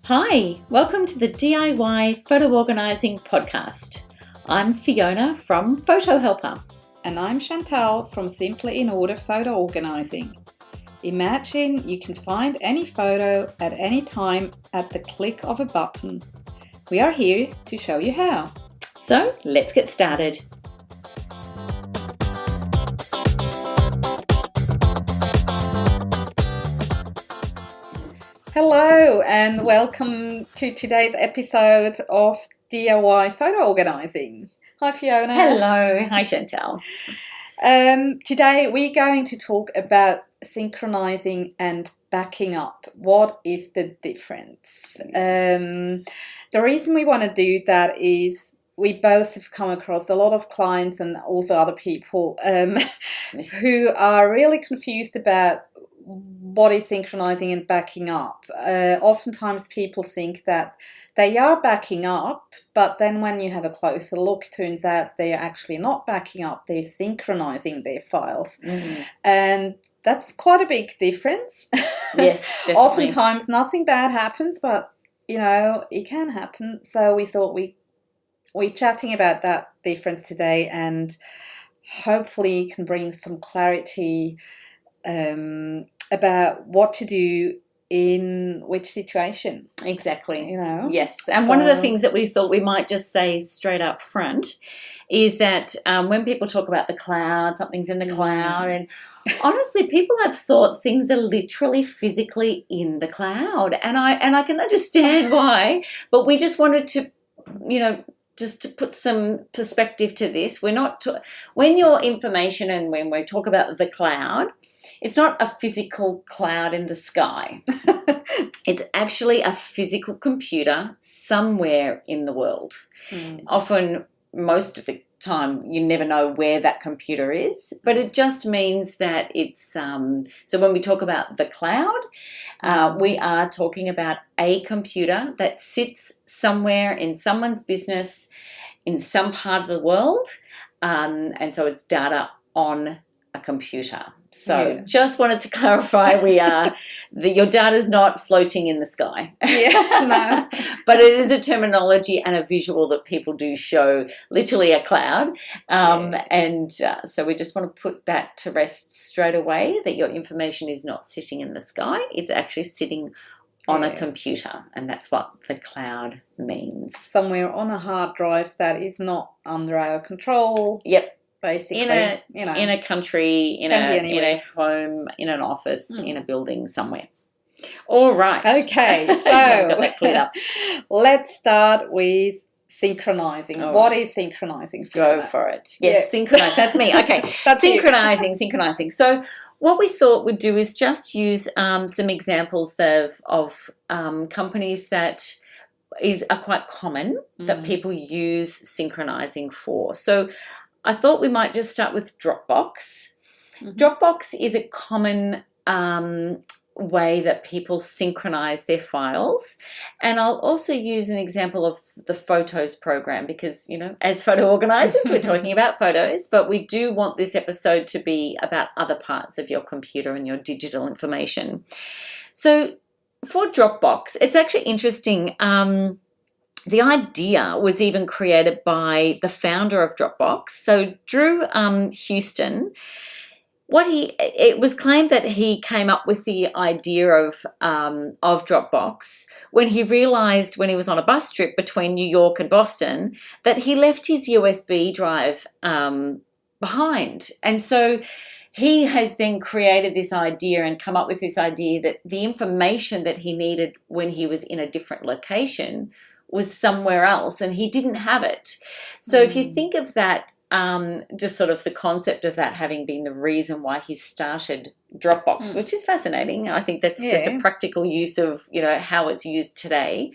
Hi, welcome to the DIY Photo Organising podcast. I'm Fiona from Photo Helper. And I'm Chantal from Simply in Order Photo Organising. Imagine you can find any photo at any time at the click of a button. We are here to show you how. So let's get started. Hello and welcome to today's episode of DIY Photo Organising. Hi Fiona. Hello. Hi Chantal. Today we're going to talk about synchronizing and backing up. What is the difference? Yes. The reason we want to do that is we both have come across a lot of clients and also other people who are really confused about what is synchronizing and backing up. Oftentimes people think that they are backing up, but then when you have a closer look, it turns out they are actually not backing up, they're synchronizing their files. Mm-hmm. And that's quite a big difference. Yes, definitely. Oftentimes nothing bad happens, but you know, it can happen. So we thought we're chatting about that difference today and hopefully can bring some clarity about what to do in which situation. Exactly. You know? Yes. And one of the things that we thought we might just say straight up front is that when people talk about the cloud, something's in the cloud, and honestly, people have thought things are literally physically in the cloud, and I can understand why, but we just wanted to, just to put some perspective to this. We're not when your information and when we talk about the cloud, it's not a physical cloud in the sky. It's actually a physical computer somewhere in the world. Often, most of the time, you never know where that computer is, but it just means that it's so when we talk about the cloud, we are talking about a computer that sits somewhere in someone's business in some part of the world, and so it's data on a computer. So just wanted to clarify, your data's not floating in the sky. No. But it is a terminology and a visual that people do show literally a cloud. And so we just want to put that to rest straight away, that your information is not sitting in the sky. It's actually sitting on a computer, and that's what the cloud means. Somewhere on a hard drive that is not under our control. Yep. Basically, in a country, in a home, in an office, in a building somewhere. All right. Okay, so got that cleared up. Let's start with synchronizing. What is synchronizing? Go for it. Yes, synchronize. That's me. Okay, that's synchronizing. So what we thought we'd do is just use some examples of companies that are quite common that people use synchronizing for. So I thought we might just start with Dropbox. Dropbox is a common way that people synchronize their files. And I'll also use an example of the Photos program because, as photo organizers, we're talking about photos, but we do want this episode to be about other parts of your computer and your digital information. So for Dropbox, it's actually interesting. The idea was even created by the founder of Dropbox. So Drew Houston, it was claimed that he came up with the idea of Dropbox when he realized when he was on a bus trip between New York and Boston that he left his USB drive behind. And so he has then created this idea and come up with this idea that the information that he needed when he was in a different location was somewhere else and he didn't have it. So if you think of that, just sort of the concept of that having been the reason why he started Dropbox, which is fascinating. I think that's just a practical use of, how it's used today.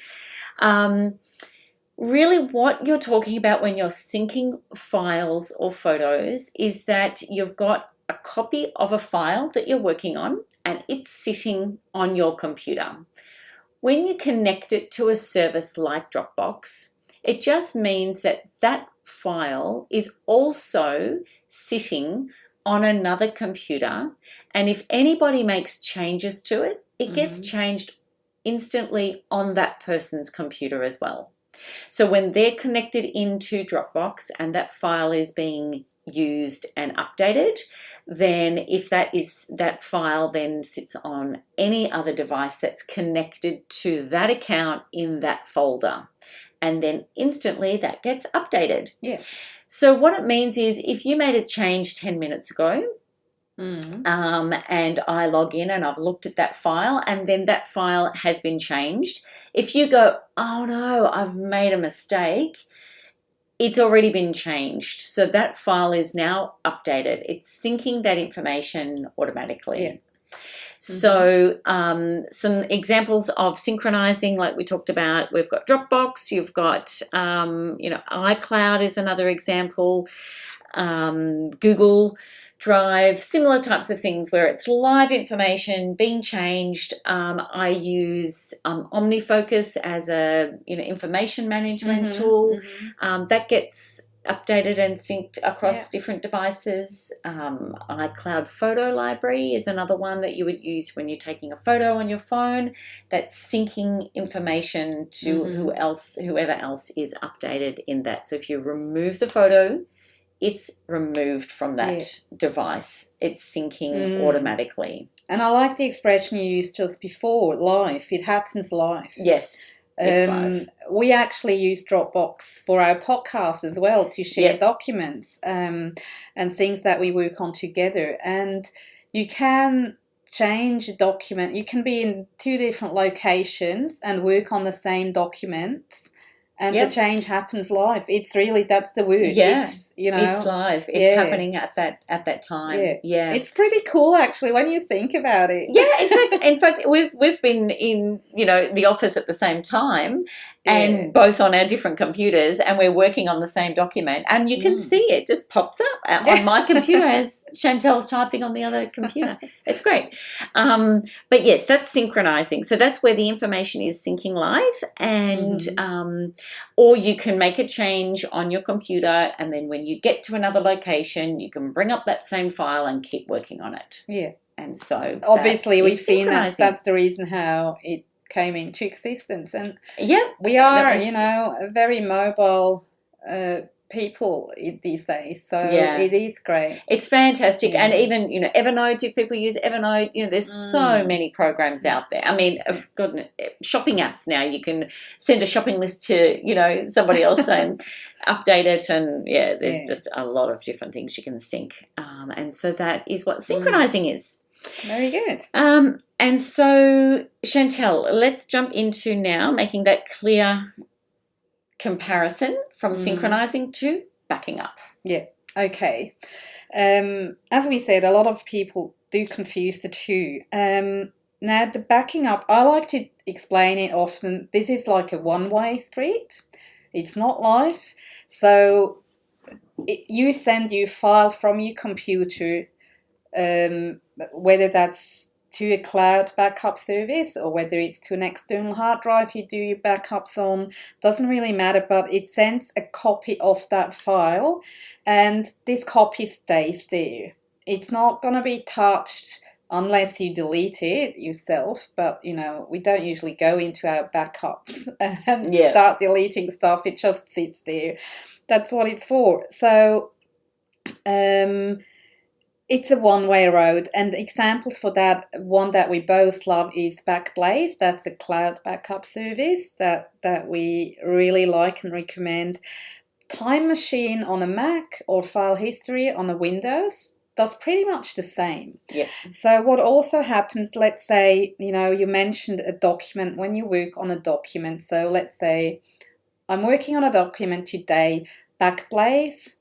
Really what you're talking about when you're syncing files or photos is that you've got a copy of a file that you're working on and it's sitting on your computer. When you connect it to a service like Dropbox, it just means that that file is also sitting on another computer, and if anybody makes changes to it, it gets changed instantly on that person's computer as well. So when they're connected into Dropbox and that file is being used and updated, then if that file then sits on any other device that's connected to that account in that folder, and then instantly that gets updated. Yeah. So what it means is if you made a change 10 minutes ago, and I log in and I've looked at that file and then that file has been changed, if you go, oh no, I've made a mistake, it's already been changed. So that file is now updated. It's syncing that information automatically. Yeah. So some examples of synchronizing, like we talked about, we've got Dropbox, you've got, iCloud is another example, Google Drive, similar types of things where it's live information being changed. I use OmniFocus as a information management tool that gets updated and synced across different devices. iCloud Photo Library is another one that you would use when you're taking a photo on your phone. That's syncing information to whoever else is updated in that. So if you remove the photo, it's removed from that device. It's syncing automatically. And I like the expression you used just before, live. It happens live. Yes, it's live. We actually use Dropbox for our podcast as well to share documents and things that we work on together. And you can change a document. You can be in 2 different locations and work on the same documents. And the change happens live. It's really, that's the word. Yeah, it's live. It's happening at that time. Yeah, it's pretty cool actually when you think about it. Yeah, in fact, we've been in the office at the same time, and both on our different computers, and we're working on the same document, and you can see it just pops up on my computer as Chantal's typing on the other computer. It's great. But yes, that's synchronizing. So that's where the information is syncing live, and or you can make a change on your computer, and then when you get to another location, you can bring up that same file and keep working on it. Yeah. And so obviously we've seen that's the reason how it came into existence. And we are, very mobile people these days. So it is great. It's fantastic. And even, Evernote, if people use Evernote, there's so many programs out there. I mean, shopping apps now, you can send a shopping list to, somebody else and update it. And there's just a lot of different things you can sync. And so that is what synchronizing is. Very good. And so, Chantal, let's jump into now making that clear comparison from synchronizing to backing up. Yeah, okay. As we said, a lot of people do confuse the two. Now, the backing up, I like to explain it often. This is like a one-way street. It's not live. So you send your file from your computer, whether that's to a cloud backup service or whether it's to an external hard drive you do your backups on, doesn't really matter, but it sends a copy of that file and this copy stays there. It's not going to be touched unless you delete it yourself, but we don't usually go into our backups and start deleting stuff. It just sits there. That's what it's for. So it's a one-way road, and examples for that, one that we both love is Backblaze. That's a cloud backup service that we really like and recommend. Time Machine on a Mac or File History on a Windows does pretty much the same. Yeah. So what also happens, let's say, you mentioned a document when you work on a document. So let's say I'm working on a document today, Backblaze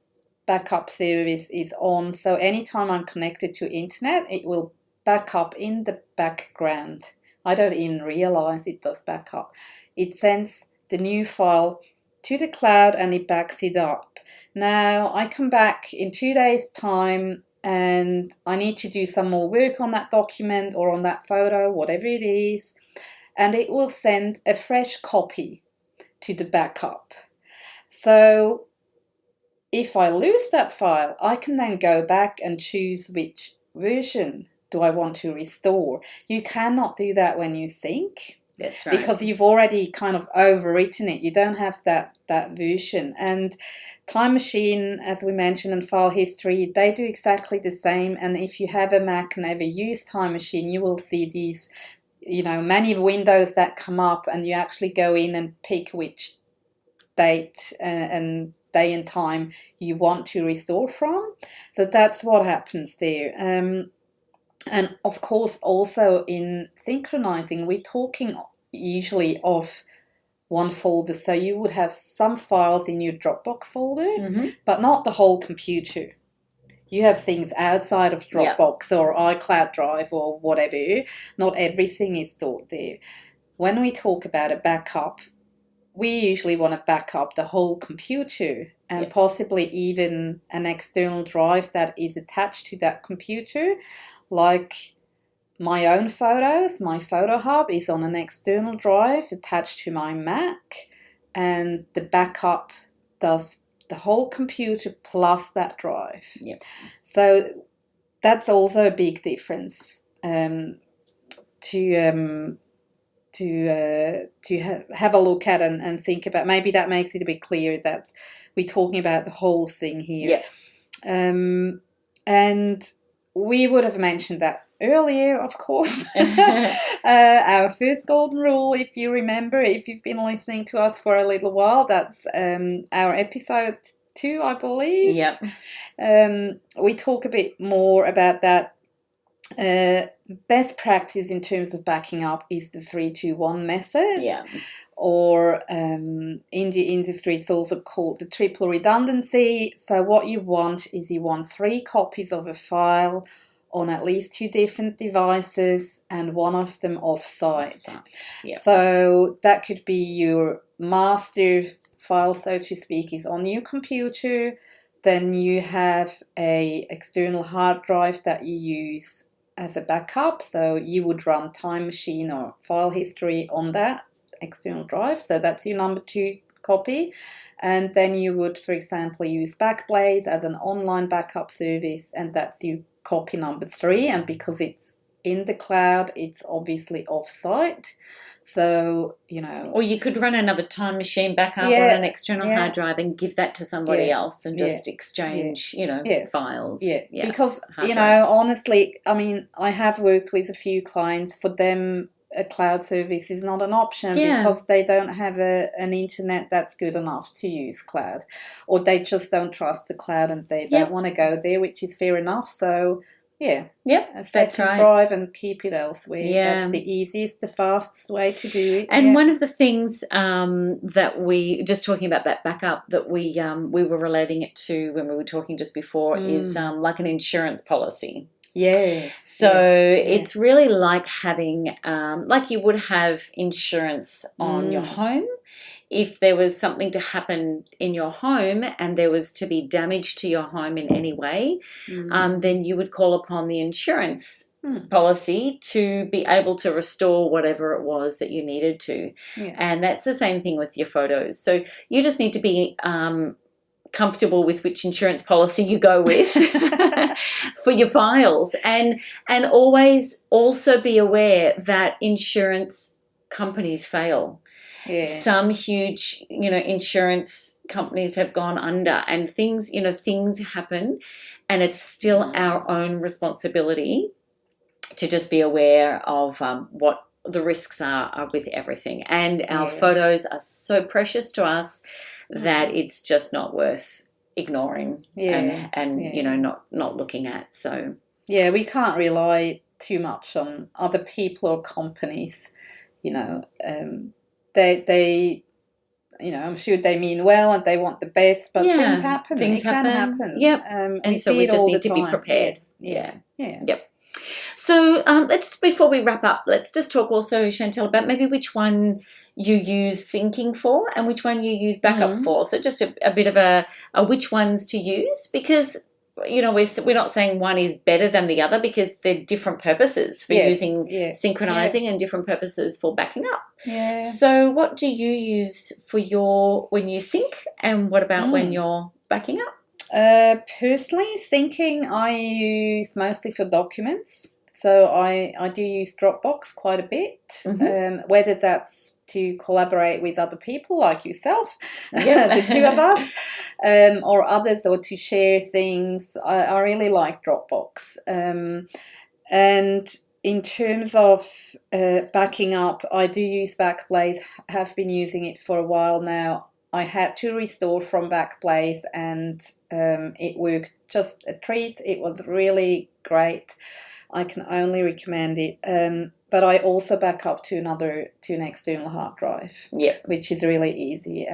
backup service is on, so anytime I'm connected to internet, it will back up in the background. I don't even realize it does backup. It sends the new file to the cloud and it backs it up. Now I come back in 2 days' time and I need to do some more work on that document or on that photo, whatever it is, and it will send a fresh copy to the backup. So if I lose that file, I can then go back and choose which version do I want to restore. You cannot do that when you sync. That's right. Because you've already kind of overwritten it. You don't have that version. And Time Machine, as we mentioned, and File History, they do exactly the same. And if you have a Mac and ever use Time Machine, you will see these, many windows that come up, and you actually go in and pick which date and day and time you want to restore from. So that's what happens there. And of course, also in synchronizing, we're talking usually of one folder. So you would have some files in your Dropbox folder, but not the whole computer. You have things outside of Dropbox or iCloud Drive or whatever. Not everything is stored there. When we talk about a backup, we usually want to back up the whole computer and possibly even an external drive that is attached to that computer. Like my own photos, my photo hub is on an external drive attached to my Mac, and the backup does the whole computer plus that drive. So that's also a big difference to have a look at and think about. Maybe that makes it a bit clearer that we're talking about the whole thing here. And we would have mentioned that earlier, of course. Our first golden rule, if you remember, if you've been listening to us for a little while, that's our episode 2, I believe. We talk a bit more about that. Best practice in terms of backing up is the 3-2-1 method. Or in the industry, it's also called the triple redundancy. So what you want is you want 3 copies of a file on at least 2 different devices and one of them off-site. So that could be your master file, so to speak, is on your computer. Then you have a external hard drive that you use as a backup. So you would run Time Machine or File History on that external drive. So that's your number 2 copy. And then you would, for example, use Backblaze as an online backup service, and that's your copy number 3. And because it's in the cloud, it's obviously off-site. So, Or you could run another Time Machine backup on an external hard drive and give that to somebody else and just exchange, files. Because, honestly, I mean, I have worked with a few clients. For them, a cloud service is not an option because they don't have an internet that's good enough to use cloud, or they just don't trust the cloud and they don't want to go there, which is fair enough. So a second drive and keep it elsewhere. That's the easiest, the fastest way to do it. And one of the things that we, just talking about that backup, that we were relating it to when we were talking just before is like an insurance policy. It's really like having, like you would have insurance on your home. If there was something to happen in your home and there was to be damage to your home in any way, then you would call upon the insurance policy to be able to restore whatever it was that you needed to. And that's the same thing with your photos. So you just need to be comfortable with which insurance policy you go with for your files, and always also be aware that insurance companies fail. Some huge insurance companies have gone under, and things happen, and it's still our own responsibility to just be aware of what the risks are with everything. And our photos are so precious to us that it's just not worth ignoring and not looking at. So we can't rely too much on other people or companies. They I'm sure they mean well and they want the best, but things happen. It can happen. And so we just need to be prepared. So let's, before we wrap up, let's just talk also, Chantal, about maybe which one you use syncing for and which one you use backup for. So just a bit of a which ones to use, because we're not saying one is better than the other, because they're different purposes for using synchronizing and different purposes for backing up. So what do you use for when you sync, and what about when you're backing up? Personally, syncing I use mostly for documents. So I do use Dropbox quite a bit, whether that's to collaborate with other people like yourself, the two of us, or others, or to share things. I really like Dropbox. And in terms of backing up, I do use Backblaze, have been using it for a while now. I had to restore from Backblaze, and it worked just a treat. It was really great. I can only recommend it. But I also back up to an external hard drive, which is really easy.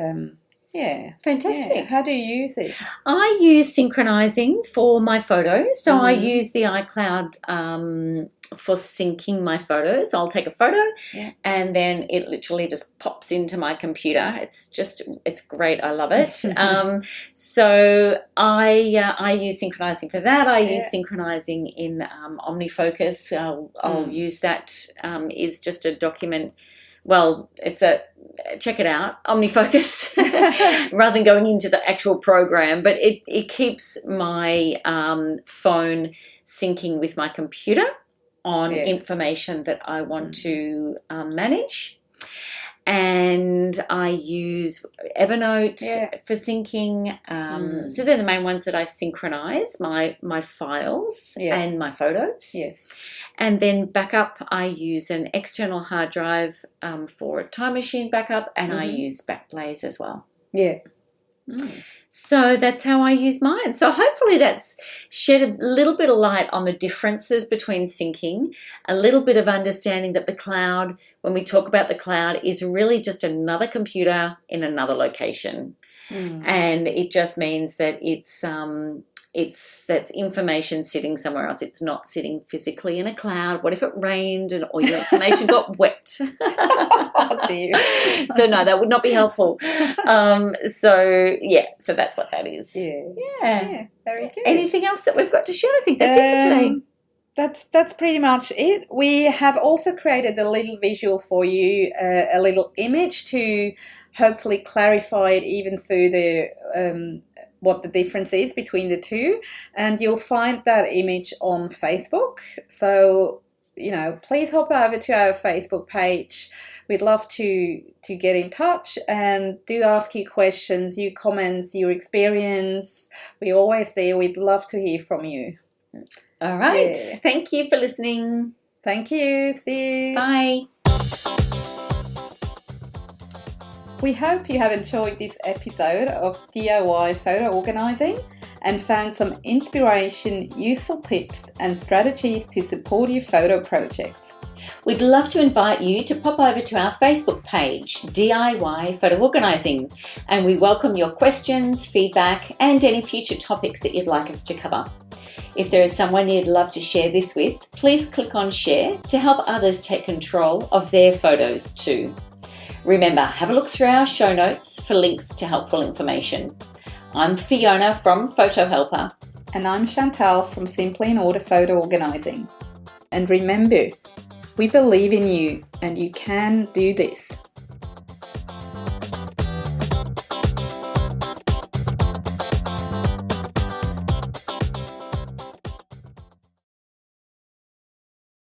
Fantastic. Yeah. How do you use it? I use Synchronising for my photos. So I use the iCloud for syncing my photos. So I'll take a photo and then it literally just pops into my computer. It's great. I love it. So I use Synchronising for that. I use Synchronising in OmniFocus. I'll use that. Is just a document. Well, check it out, OmniFocus, rather than going into the actual program. But it keeps my phone syncing with my computer on information that I want to manage. And I use Evernote for syncing. So they're the main ones that I synchronise, my files and my photos. Yes. And then backup, I use an external hard drive for a time machine backup, and I use Backblaze as well. Yeah. So that's how I use mine. So hopefully that's shed a little bit of light on the differences between syncing, a little bit of understanding that the cloud, when we talk about the cloud, is really just another computer in another location. And it just means that that's information sitting somewhere else. It's not sitting physically in a cloud. What if it rained and all your information got wet? Oh, dear. So no, that would not be helpful. So that's what that is. Yeah, very good. Anything else that we've got to share? I think that's it for today. That's pretty much it. We have also created a little visual for you, a little image to hopefully clarify it even further, what the difference is between the two. And you'll find that image on Facebook. So, please hop over to our Facebook page. We'd love to get in touch and do ask you questions, your comments, your experience. We're always there. We'd love to hear from you. All right. Yeah. Thank you for listening. Thank you. See you. Bye. We hope you have enjoyed this episode of DIY photo organising and found some inspiration, useful tips and strategies to support your photo projects. We'd love to invite you to pop over to our Facebook page, DIY Photo Organising, and we welcome your questions, feedback and any future topics that you'd like us to cover. If there is someone you'd love to share this with, please click on share to help others take control of their photos too. Remember, have a look through our show notes for links to helpful information. I'm Fiona from Photo Helper. And I'm Chantal from Simply in Order Photo Organising. And remember, we believe in you and you can do this.